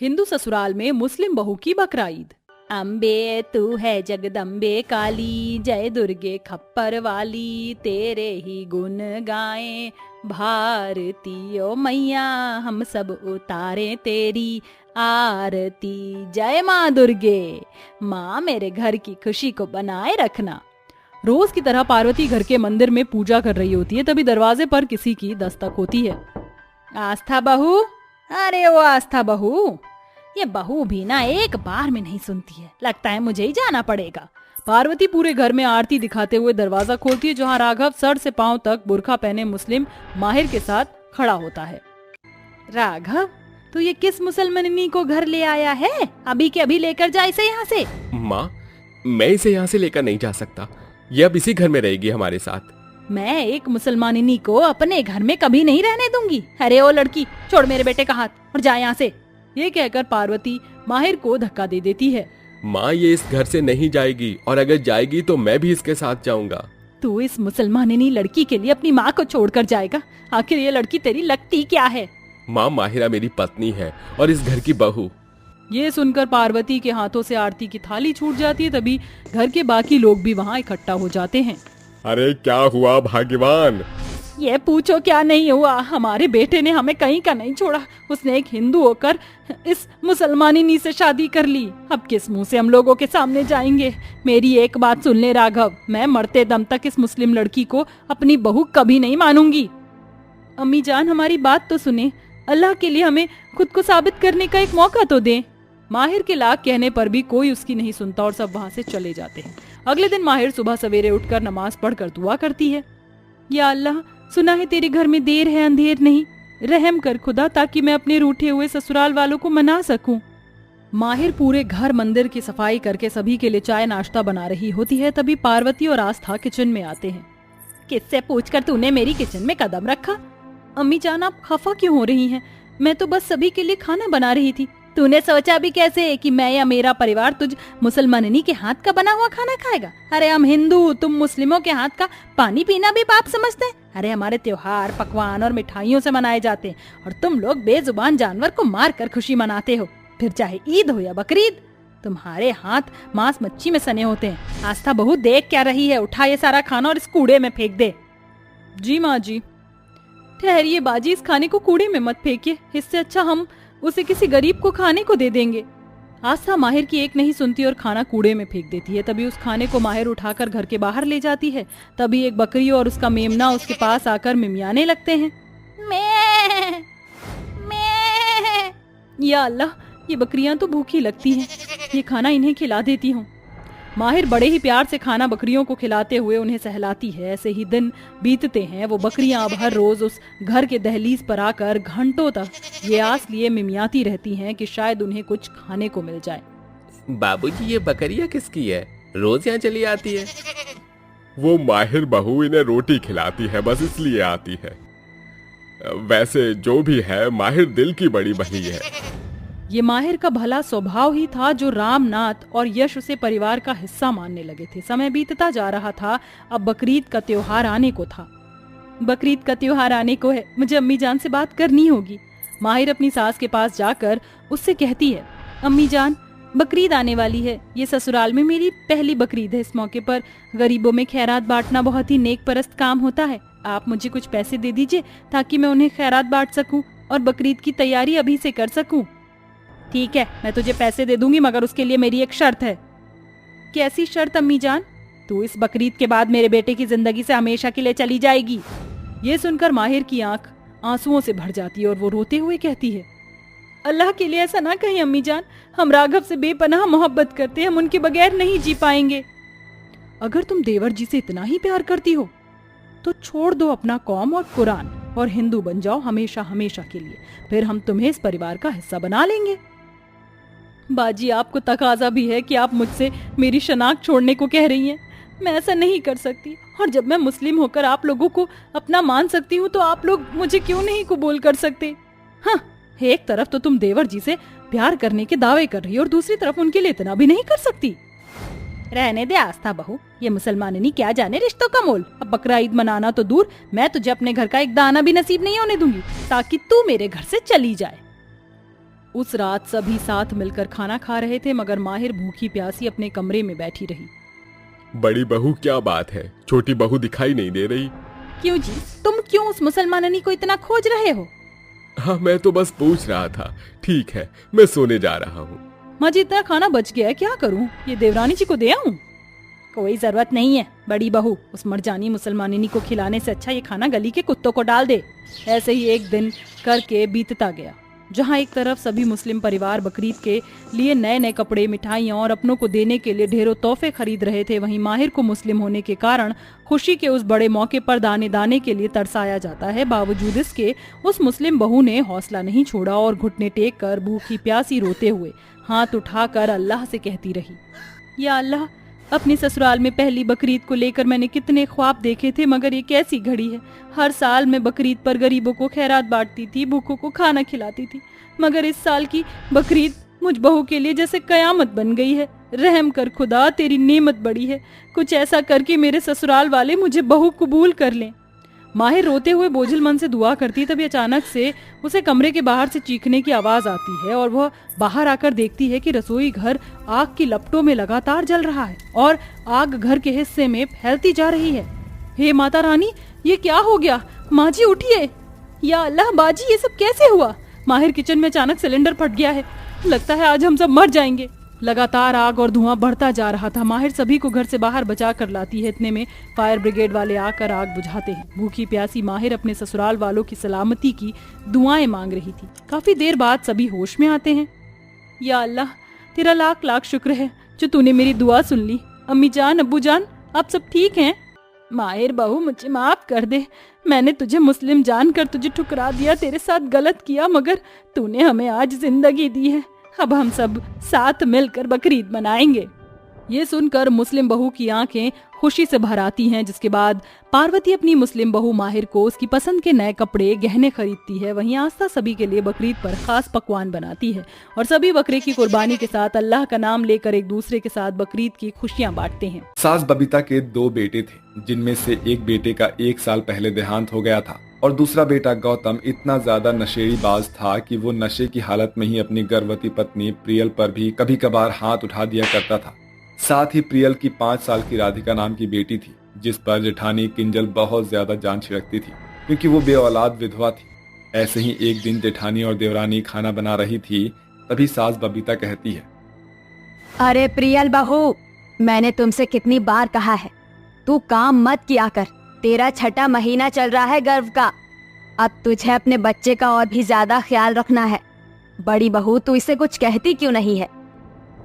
हिंदू ससुराल में मुस्लिम बहू की बकरा ईद। अम्बे तू है जगदम्बे काली, जय दुर्गे खप्पर वाली, तेरे ही गुण गाएं भारती ओ मैया, हम सब उतारे तेरी आरती। जय माँ दुर्गे। माँ मेरे घर की खुशी को बनाए रखना। रोज की तरह पार्वती घर के मंदिर में पूजा कर रही होती है, तभी दरवाजे पर किसी की दस्तक होती है। आस्था बहू, अरे वो आस्था बहू, ये बहू भी ना एक बार में नहीं सुनती है, लगता है मुझे ही जाना पड़ेगा। पार्वती पूरे घर में आरती दिखाते हुए दरवाजा खोलती है, जहाँ राघव सर से पांव तक बुर्खा पहने मुस्लिम माहिर के साथ खड़ा होता है। राघव, तू ये किस मुसलमानी को घर ले आया है? अभी के अभी लेकर जा इसे यहाँ से। माँ, मैं इसे यहाँ से लेकर नहीं जा सकता, ये अब इसी घर में रहेगी हमारे साथ। मैं एक मुसलमानिनी को अपने घर में कभी नहीं रहने दूंगी। अरे ओ लड़की, छोड़ मेरे बेटे का हाथ और जा यहाँ से। ये कहकर पार्वती माहिर को धक्का दे देती है। माँ, ये इस घर से नहीं जाएगी, और अगर जाएगी तो मैं भी इसके साथ जाऊंगा। तू इस मुसलमानिनी लड़की के लिए अपनी माँ को छोड़कर जाएगा? आखिर ये लड़की तेरी लगती क्या है? माँ, माहिरा मेरी पत्नी है और इस घर की बहू। ये सुनकर पार्वती के हाथों से आरती की थाली छूट जाती है। तभी घर के बाकी लोग भी वहाँ इकट्ठा हो जाते हैं। अरे क्या हुआ भाग्यवान? ये पूछो क्या नहीं हुआ, हमारे बेटे ने हमें कहीं का नहीं छोड़ा। उसने एक हिंदू होकर इस मुसलमानिनी से शादी कर ली। अब किस मुंह से हम लोगों के सामने जाएंगे? मेरी एक बात सुन ले राघव, मैं मरते दम तक इस मुस्लिम लड़की को अपनी बहू कभी नहीं मानूंगी। अम्मी जान, हमारी बात तो सुने, अल्लाह के लिए हमें खुद को साबित करने का एक मौका तो दें। माहिर के लाख कहने पर भी कोई उसकी नहीं सुनता और सब वहाँ से चले जाते हैं। अगले दिन माहिर सुबह सवेरे उठकर नमाज पढ़कर दुआ करती है। या अल्लाह, सुना है तेरे घर में देर है अंधेर नहीं, रहम कर खुदा, ताकि मैं अपने रूठे हुए ससुराल वालों को मना सकूं। माहिर पूरे घर मंदिर की सफाई करके सभी के लिए चाय नाश्ता बना रही होती है। तभी पार्वती और आस्था किचन में आते हैं। किससे पूछकर तूने मेरी किचन में कदम रखा? अम्मी जान, आप खफा क्यों हो रही हैं? मैं तो बस सभी के लिए खाना बना रही थी। तूने सोचा भी कैसे कि मैं या मेरा परिवार तुझ मुसलमानी के हाथ का बना हुआ खाना खाएगा? अरे हम हिंदू, तुम मुस्लिमों के हाथ का पानी पीना भी पाप समझते हैं? अरे हमारे त्योहार पकवान और मिठाइयों से मनाए जाते हैं, और तुम लोग बेजुबान जानवर को मार कर खुशी मनाते हो, फिर चाहे ईद हो या बकरीद। तुम्हारे हाथ मांस मच्छी में सने होते हैं। आस्था बहू, देख क्या रही है? उठा ये सारा खाना और इस कूड़े में फेंक दे। जी माँ जी। ठहरिए बाजी, इस खाने को कूड़े में मत फेंकिए, इससे अच्छा हम उसे किसी गरीब को खाने को दे देंगे। आस्था माहिर की एक नहीं सुनती और खाना कूड़े में फेंक देती है। तभी उस खाने को माहिर उठाकर घर के बाहर ले जाती है। तभी एक बकरी और उसका मेमना उसके पास आकर मिमियाने लगते हैं। मैं, मैं। या अल्लाह, ये बकरियां तो भूखी लगती हैं, ये खाना इन्हें खिला देती हूँ। माहिर बड़े ही प्यार से खाना बकरियों को खिलाते हुए उन्हें सहलाती है। ऐसे ही दिन बीतते हैं। वो बकरियां अब हर रोज उस घर के दहलीज पर आकर घंटों तक ये आस लिए मिमियाती रहती हैं कि शायद उन्हें कुछ खाने को मिल जाए। बाबूजी, ये बकरियां किसकी है? रोज यहाँ चली आती है। वो माहिर बहू इन्हें रोटी खिलाती है, बस इसलिए आती है। वैसे जो भी है, माहिर दिल की बड़ी बही है। ये माहिर का भला स्वभाव ही था जो रामनाथ और यश उसे परिवार का हिस्सा मानने लगे थे। समय बीतता जा रहा था। अब बकरीद का त्योहार आने को था। बकरीद का त्योहार आने को है, मुझे अम्मी जान से बात करनी होगी। माहिर अपनी सास के पास जाकर उससे कहती है, अम्मी जान, बकरीद आने वाली है। ये ससुराल में मेरी पहली बकरीद है। इस मौके पर गरीबों में खैरात बांटना बहुत ही नेक परस्त काम होता है। आप मुझे कुछ पैसे दे दीजिए ताकि मैं उन्हें खैरात बांट सकूं और बकरीद की तैयारी अभी से कर सकूं। ठीक है, मैं तुझे पैसे दे दूंगी, मगर उसके लिए मेरी एक शर्त है। कैसी शर्त अम्मी जान? तू इस बकरीद के बाद मेरे बेटे की जिंदगी से हमेशा के लिए चली जाएगी। ये सुनकर माहिर की आंख आंसुओं से भर जाती है और वो रोते हुए कहती है, अल्लाह के लिए ऐसा ना कहीं अम्मी जान, हम राघव से बेपनाह मोहब्बत करते हैं, हम उनके बगैर नहीं जी पाएंगे। अगर तुम देवर जी से इतना ही प्यार करती हो तो छोड़ दो अपना कौम और कुरान और हिंदू बन जाओ हमेशा हमेशा के लिए, फिर हम तुम्हें इस परिवार का हिस्सा बना लेंगे। बाजी, आपको तकाजा भी है कि आप मुझसे मेरी शनाख्त छोड़ने को कह रही हैं। मैं ऐसा नहीं कर सकती, और जब मैं मुस्लिम होकर आप लोगों को अपना मान सकती हूँ तो आप लोग मुझे क्यों नहीं कबूल कर सकते? हाँ, एक तरफ तो तुम देवर जी से प्यार करने के दावे कर रही हो और दूसरी तरफ उनके लिए इतना भी नहीं कर सकती। रहने दे आस्था बहू, ये मुसलमानी क्या जाने रिश्तों का मोल। अब बकरा ईद मनाना तो दूर, मैं तुझे अपने घर का एक दाना भी नसीब नहीं होने दूंगी ताकि तू मेरे घर से चली जाए। उस रात सभी साथ मिलकर खाना खा रहे थे, मगर माहिर भूखी प्यासी अपने कमरे में बैठी रही। बड़ी बहू क्या बात है, छोटी बहू दिखाई नहीं दे रही? क्यों जी, तुम क्यों उस मुसलमाननी को इतना खोज रहे हो? हाँ, मैं तो बस पूछ रहा था। ठीक है, मैं सोने जा रहा हूँ। माँ जी, इतना खाना बच गया है, क्या करूँ? ये देवरानी जी को दे आऊं? कोई जरूरत नहीं है बड़ी बहू, उस मरजानी मुसलमानिनी को खिलाने से अच्छा ये खाना गली के कुत्तों को डाल दे। ऐसे ही एक दिन करके बीतता गया, जहाँ एक तरफ सभी मुस्लिम परिवार बकरीद के लिए नए नए कपड़े, मिठाइयाँ और अपनों को देने के लिए ढेरों तोहफे खरीद रहे थे, वहीं माहिर को मुस्लिम होने के कारण खुशी के उस बड़े मौके पर दाने दाने के लिए तरसाया जाता है। बावजूद इसके उस मुस्लिम बहू ने हौसला नहीं छोड़ा और घुटने टेक कर भूखी प्यासी रोते हुए हाथ उठाकर अल्लाह से कहती रही, या अल्लाह, अपने ससुराल में पहली बकरीद को लेकर मैंने कितने ख्वाब देखे थे, मगर ये कैसी घड़ी है। हर साल मैं बकरीद पर गरीबों को खैरात बांटती थी, भूखों को खाना खिलाती थी, मगर इस साल की बकरीद मुझ बहू के लिए जैसे कयामत बन गई है। रहम कर खुदा, तेरी नेमत बड़ी है, कुछ ऐसा करके मेरे ससुराल वाले मुझे बहू कबूल कर लें। माहिर रोते हुए बोझिल मन से दुआ करती, तभी अचानक से उसे कमरे के बाहर से चीखने की आवाज आती है और वह बाहर आकर देखती है कि रसोई घर आग की लपटों में लगातार जल रहा है और आग घर के हिस्से में फैलती जा रही है। हे माता रानी, ये क्या हो गया? माँ जी उठिए। या अल्लाह बाजी, ये सब कैसे हुआ? माहिर किचन में अचानक सिलेंडर फट गया है, लगता है आज हम सब मर जाएंगे। लगातार आग और धुआं बढ़ता जा रहा था। माहिर सभी को घर से बाहर बचा कर लाती है, इतने में फायर ब्रिगेड वाले आकर आग बुझाते हैं। भूखी प्यासी माहिर अपने ससुराल वालों की सलामती की दुआएं मांग रही थी। काफी देर बाद सभी होश में आते हैं। या अल्लाह, तेरा लाख लाख शुक्र है जो तूने मेरी दुआ सुन ली। अम्मी जान, अब्बू जान, आप सब ठीक हैं? माहिर बहू, मुझे माफ कर दे, मैंने तुझे मुस्लिम जानकर तुझे ठुकरा दिया, तेरे साथ गलत किया, मगर तूने हमें आज जिंदगी दी है। अब हम सब साथ मिलकर बकरीद मनाएंगे। ये सुनकर मुस्लिम बहू की आंखें खुशी से भर आती हैं, जिसके बाद पार्वती अपनी मुस्लिम बहू माहिर को उसकी पसंद के नए कपड़े, गहने खरीदती है। वहीं आस्था सभी के लिए बकरीद पर खास पकवान बनाती है और सभी बकरे की कुर्बानी के साथ अल्लाह का नाम लेकर एक दूसरे के साथ बकरीद की खुशियाँ बांटते हैं। सास बबीता के 2 बेटे थे, जिनमें से एक बेटे का 1 साल पहले देहांत हो गया था और दूसरा बेटा गौतम इतना ज्यादा नशेड़ी बाज था कि वो नशे की हालत में ही अपनी गर्भवती पत्नी प्रियल पर भी कभी कभार हाथ उठा दिया करता था। साथ ही प्रियल की 5 साल की राधिका नाम की बेटी थी, जिस पर जेठानी किंजल बहुत ज्यादा जान छिड़कती थी, क्योंकि वो बेऔलाद विधवा थी। ऐसे ही एक दिन जेठानी और देवरानी खाना बना रही थी, तभी सास बबीता कहती है, अरे प्रियल बहू, मैंने तुमसे कितनी बार कहा है, तू काम मत किया कर, तेरा 6ठा महीना चल रहा है गर्भ का, अब तुझे अपने बच्चे का और भी ज्यादा ख्याल रखना है। बड़ी बहू, तू इसे कुछ कहती क्यों नहीं है?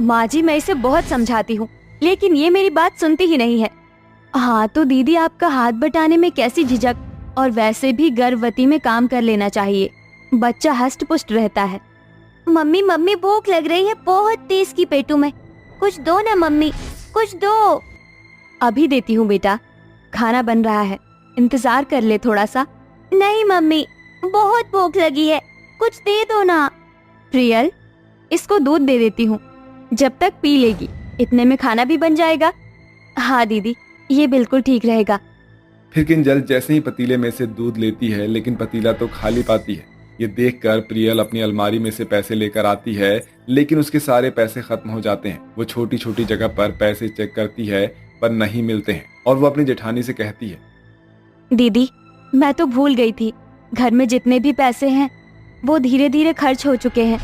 माँ जी, मैं इसे बहुत समझाती हूँ, लेकिन ये मेरी बात सुनती ही नहीं है। हाँ तो दीदी, आपका हाथ बटाने में कैसी झिझक, और वैसे भी गर्भवती में काम कर लेना चाहिए, बच्चा हष्ट पुष्ट रहता है। मम्मी मम्मी, भूख लग रही है बहुत तेज की पेटू में, कुछ दो ना मम्मी, कुछ दो। अभी देती हूँ बेटा, खाना बन रहा है, इंतजार कर ले थोड़ा सा। नहीं मम्मी, बहुत भूख लगी है, कुछ दे दो ना। प्रियल, इसको दूध दे देती हूँ, जब तक पी लेगी, इतने में खाना भी बन जाएगा। हाँ दीदी, ये बिल्कुल ठीक रहेगा। फिर किंजल जैसे ही पतीले में से दूध लेती है, लेकिन पतीला तो खाली पाती है। ये देखकर प्रियल अपनी अलमारी में से पैसे लेकर आती है, लेकिन उसके सारे पैसे खत्म हो जाते हैं। वो छोटी छोटी जगह पर पैसे चेक करती है, पर नहीं मिलते हैं, और वो अपनी जेठानी से कहती है, दीदी, मैं तो भूल गई थी, घर में जितने भी पैसे हैं वो धीरे धीरे खर्च हो चुके हैं,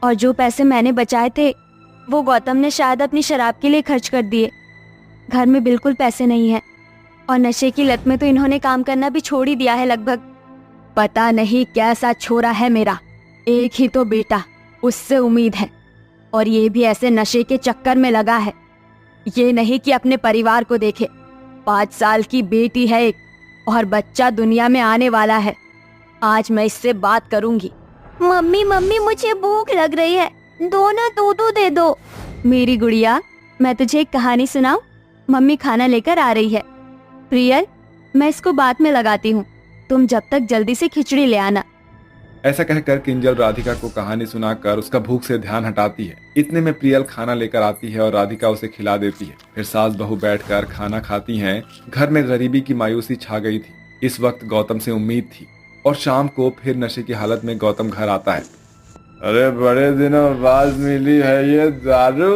और जो पैसे मैंने बचाए थे वो गौतम ने शायद अपनी शराब के लिए खर्च कर दिए। घर में बिल्कुल पैसे नहीं है, और नशे की लत में तो इन्होंने काम करना भी छोड़ ही दिया है लगभग। पता नहीं कैसा छोरा है मेरा, एक ही तो बेटा, उससे उम्मीद है, और ये भी ऐसे नशे के चक्कर में लगा है। ये नहीं कि अपने परिवार को देखे, 5 साल की बेटी है एक, और बच्चा दुनिया में आने वाला है। आज मैं इससे बात करूंगी। मम्मी मम्मी, मुझे भूख लग रही है, दो ना दूध दे दो। मेरी गुड़िया, मैं तुझे एक कहानी सुनाऊं? मम्मी खाना लेकर आ रही है। प्रियल, मैं इसको बाद में लगाती हूँ, तुम जब तक जल्दी से खिचड़ी ले आना। ऐसा कहकर किंजल राधिका को कहानी सुनाकर उसका भूख से ध्यान हटाती है। इतने में प्रियल खाना लेकर आती है और राधिका उसे खिला देती है। फिर सास बहू बैठकर खाना खाती हैं। घर में गरीबी की मायूसी छा गई थी। इस वक्त गौतम से उम्मीद थी, और शाम को फिर नशे की हालत में गौतम घर आता है। अरे बड़े दिनों बाद मिली है ये दारू।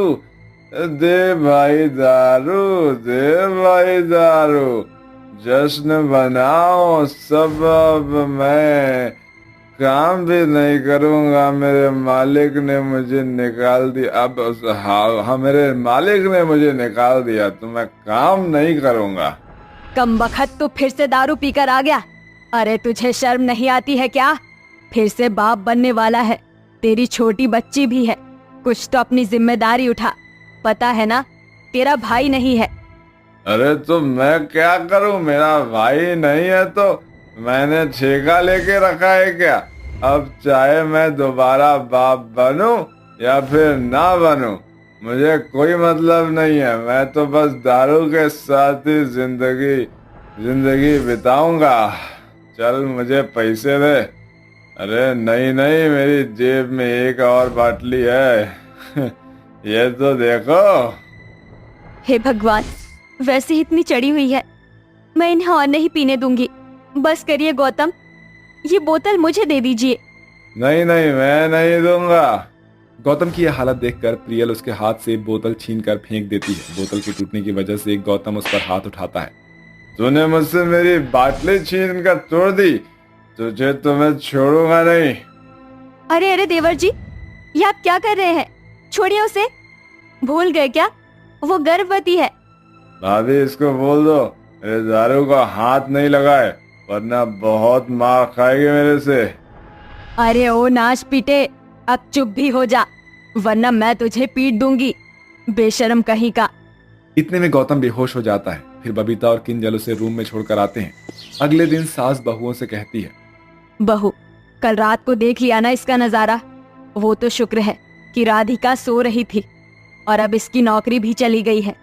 दे भाई दारू, दे भाई दारू, जश्न बनाओ सब। अब मैं काम भी नहीं करूंगा, मेरे मालिक ने मुझे निकाल दिया। अब हाँ, मेरे मालिक ने मुझे निकाल दिया तो मैं काम नहीं करूंगा। कमबख्त तू फिर से दारू पीकर आ गया। अरे तुझे शर्म नहीं आती है क्या? फिर से बाप बनने वाला है, तेरी छोटी बच्ची भी है, कुछ तो अपनी जिम्मेदारी उठा। पता है ना तेरा भाई नहीं है। अरे तो मैं क्या करूं, मेरा भाई नहीं है तो मैंने ठेका लेके रखा है क्या? अब चाहे मैं दोबारा बाप बनूं या फिर ना बनूं, मुझे कोई मतलब नहीं है। मैं तो बस दारू के साथ ही जिंदगी बिताऊंगा। चल मुझे पैसे दे। अरे नहीं नहीं, मेरी जेब में एक और बाटली है। ये तो देखो। हे भगवान, वैसे ही इतनी चढ़ी हुई है, मैं इन्हें और नहीं पीने दूंगी। बस करिए गौतम, ये बोतल मुझे दे दीजिए। नहीं नहीं, मैं नहीं दूंगा। गौतम की यह हालत देखकर प्रियल उसके हाथ से बोतल छीनकर फेंक देती है। बोतल के टूटने की वजह से गौतम उस पर हाथ उठाता है। तूने मुझसे मेरी बाटली छीन कर तोड़ दी, तुझे तो मैं छोड़ूंगा नहीं। अरे अरे देवर जी, ये आप क्या कर रहे हैं? छोड़िए उसे। भूल गए क्या, वो गर्भवती है। भाभी इसको बोल दो मेरे दारू का हाथ नहीं लगाए, वरना बहुत मार खाएगी मेरे से। अरे ओ नाश पीटे, अब चुप भी हो जा, वरना मैं तुझे पीट दूंगी, बेशर्म कहीं का। इतने में गौतम बेहोश हो जाता है। फिर बबीता और किंजल उसे रूम में छोड़कर आते हैं। अगले दिन सास बहुओं से कहती है, बहू, कल रात को देख लिया ना इसका नजारा। वो तो शुक्र है कि राधिका सो रही थी, और अब इसकी नौकरी भी चली गई है,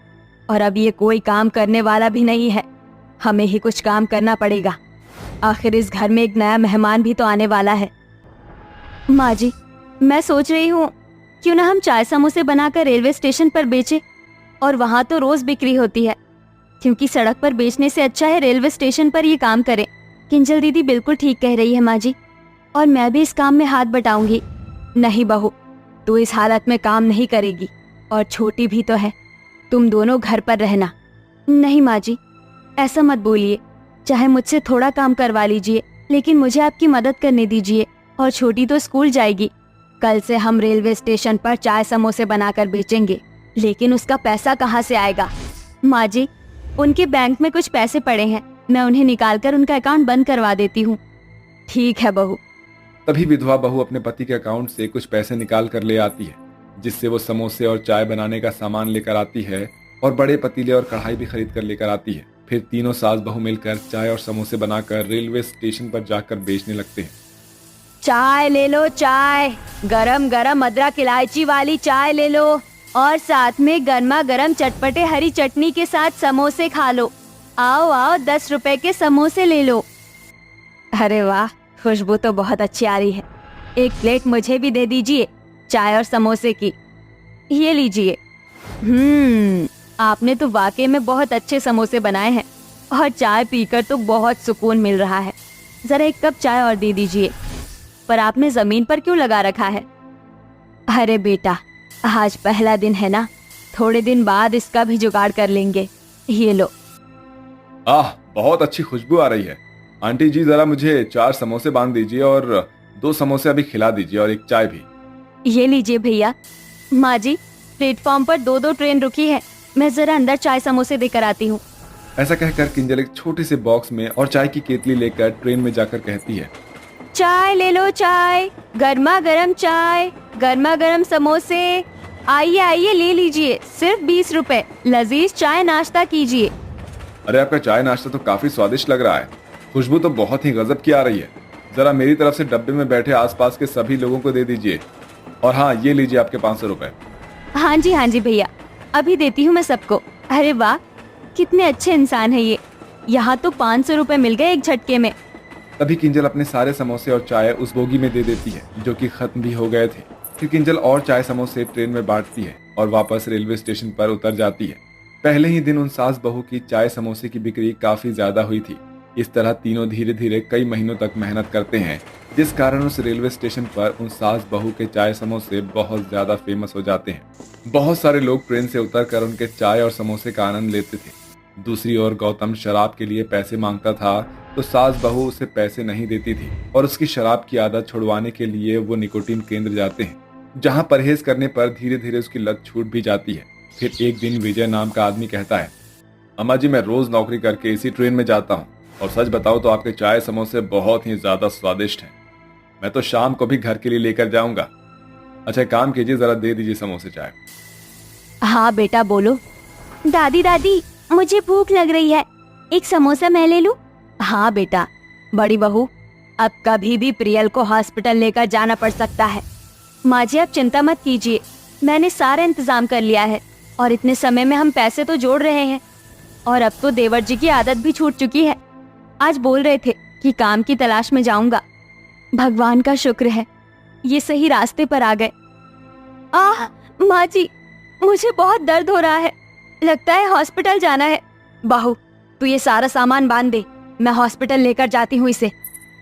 और अब ये कोई काम करने वाला भी नहीं है। हमें ही कुछ काम करना पड़ेगा, आखिर इस घर में एक नया मेहमान भी तो आने वाला है। माँ जी, मैं सोच रही हूँ क्यों ना हम चाय समोसे बनाकर रेलवे स्टेशन पर बेचें, और वहाँ तो रोज बिक्री होती है, क्योंकि सड़क पर बेचने से अच्छा है रेलवे स्टेशन पर ये काम करें। किंजल दीदी बिल्कुल ठीक कह रही है माँ जी, और मैं भी इस काम में हाथ बटाऊंगी। नहीं बहू, तू इस हालत में काम नहीं करेगी, और छोटी भी तो है, तुम दोनों घर पर रहना। नहीं माँ जी, ऐसा मत बोलिए, चाहे मुझसे थोड़ा काम करवा लीजिए, लेकिन मुझे आपकी मदद करने दीजिए। और छोटी तो स्कूल जाएगी, कल से हम रेलवे स्टेशन पर चाय समोसे बनाकर बेचेंगे, लेकिन उसका पैसा कहाँ से आएगा? माँ जी, उनके बैंक में कुछ पैसे पड़े हैं, मैं उन्हें निकालकर उनका अकाउंट बंद करवा देती हूँ। ठीक है बहू। तभी विधवा बहू अपने पति के अकाउंट से कुछ पैसे निकाल कर ले आती है, जिससे वो समोसे और चाय बनाने का सामान लेकर आती है, और बड़े पतीले और कढ़ाई भी खरीद कर लेकर आती है। फिर तीनों सास बहू मिलकर चाय और समोसे बनाकर रेलवे स्टेशन पर जाकर बेचने लगते हैं। चाय ले लो, चाय, गरम गरम अदरक इलायची वाली चाय ले लो, और साथ में गर्मा गर्म चटपटे हरी चटनी के साथ समोसे खा लो। आओ आओ, 10 रुपए के समोसे ले लो। अरे वाह, खुशबू तो बहुत अच्छी आ रही है। एक प्लेट मुझे भी दे दीजिए चाय और समोसे की। ये लीजिए। आपने तो वाकई में बहुत अच्छे समोसे बनाए हैं, और चाय पीकर तो बहुत सुकून मिल रहा है। जरा एक कप चाय और दे दीजिए। पर आपने जमीन पर क्यों लगा रखा है? अरे बेटा, आज पहला दिन है ना, थोड़े दिन बाद इसका भी जुगाड़ कर लेंगे। ये लो। बहुत अच्छी खुशबू आ रही है। आंटी जी, जरा मुझे 4 समोसे बांध दीजिए, और 2 समोसे अभी खिला दीजिए, और एक चाय भी। ये लीजिए भैया। माँ जी, प्लेटफॉर्म पर 2-2 ट्रेन रुकी है, मैं जरा अंदर चाय समोसे देकर आती हूँ। ऐसा कहकर किंजल एक छोटे से बॉक्स में और चाय की केतली लेकर ट्रेन में जाकर कहती है, चाय ले लो, चाय, गर्मा गर्म चाय, गर्मा गर्म समोसे। आइए आइए, ले लीजिए, सिर्फ 20 रुपए। लजीज चाय नाश्ता कीजिए। अरे आपका चाय नाश्ता तो काफी स्वादिष्ट लग रहा है, खुशबू तो बहुत ही गजब की आ रही है। जरा मेरी तरफ से डब्बे में बैठे आसपास के सभी लोगों को दे दीजिए। और हाँ, ये लीजिए आपके 500 रुपए। हाँ जी भैया, अभी देती हूँ मैं सबको। अरे वाह, कितने अच्छे इंसान है ये, यहाँ तो 500 रुपए मिल गए एक झटके में। तभी किंजल अपने सारे समोसे और चाय उस बोगी में दे देती है, जो कि खत्म भी हो गए थे। फिर किंजल और चाय समोसे ट्रेन में बांटती है और वापस रेलवे स्टेशन पर उतर जाती है। पहले ही दिन उन सास बहू की चाय समोसे की बिक्री काफी ज्यादा हुई थी, इस तरह तीनों धीरे धीरे कई महीनों तक मेहनत करते हैं, जिस कारण उस रेलवे स्टेशन पर उन सास बहू के चाय समोसे बहुत ज्यादा फेमस हो जाते हैं। बहुत सारे लोग ट्रेन से उतरकर उनके चाय और समोसे का आनंद लेते थे। दूसरी ओर गौतम शराब के लिए पैसे मांगता था तो सास बहू उसे पैसे नहीं देती थी और उसकी शराब की आदत छुड़वाने के लिए वो निकोटीन केंद्र जाते हैं, जहाँ परहेज करने पर धीरे धीरे उसकी लत छूट भी जाती है। फिर एक दिन विजय नाम का आदमी कहता है, अम्मा जी मैं रोज नौकरी करके इसी ट्रेन में जाता हूँ और सच बताओ तो आपके चाय समोसे बहुत ही ज्यादा स्वादिष्ट हैं। मैं तो शाम को भी घर के लिए लेकर जाऊंगा। अच्छा काम कीजिए, जरा दे दीजिए समोसे चाय। हाँ बेटा बोलो। दादी दादी मुझे भूख लग रही है, एक समोसा मैं ले लूं? हाँ बेटा। बड़ी बहू अब कभी भी प्रियल को हॉस्पिटल लेकर जाना पड़ सकता है। माँ जी आप चिंता मत कीजिए, मैंने सारा इंतजाम कर लिया है और इतने समय में हम पैसे तो जोड़ रहे हैं और अब तो देवर जी की आदत भी छूट चुकी है। आज बोल रहे थे कि काम की तलाश में जाऊंगा। भगवान का शुक्र है ये सही रास्ते पर आ गए। माँ जी मुझे बहुत दर्द हो रहा है, लगता है हॉस्पिटल जाना है। बहू तू ये सारा सामान बांध दे, मैं हॉस्पिटल लेकर जाती हूँ इसे।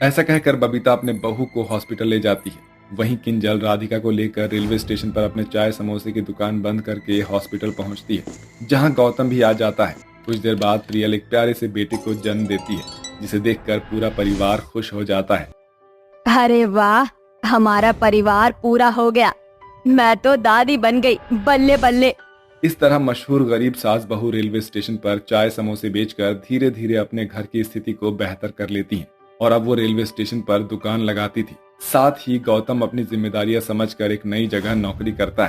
ऐसा कहकर बबीता अपने बहू को हॉस्पिटल ले जाती है। वहीं किंजल राधिका को लेकर रेलवे स्टेशन पर अपने चाय समोसे की दुकान बंद करके हॉस्पिटल पहुंचती है, जहां गौतम भी आ जाता है। कुछ देर बाद प्रियल एक प्यारे से बेटे को जन्म देती है, जिसे देखकर पूरा परिवार खुश हो जाता है। अरे वाह, हमारा परिवार पूरा हो गया, मैं तो दादी बन गई, बल्ले बल्ले। इस तरह मशहूर गरीब सास बहू रेलवे स्टेशन पर चाय समोसे बेचकर धीरे धीरे अपने घर की स्थिति को बेहतर कर लेती हैं और अब वो रेलवे स्टेशन पर दुकान लगाती थी। साथ ही गौतम अपनी जिम्मेदारियां समझकर एक नई जगह नौकरी करता है।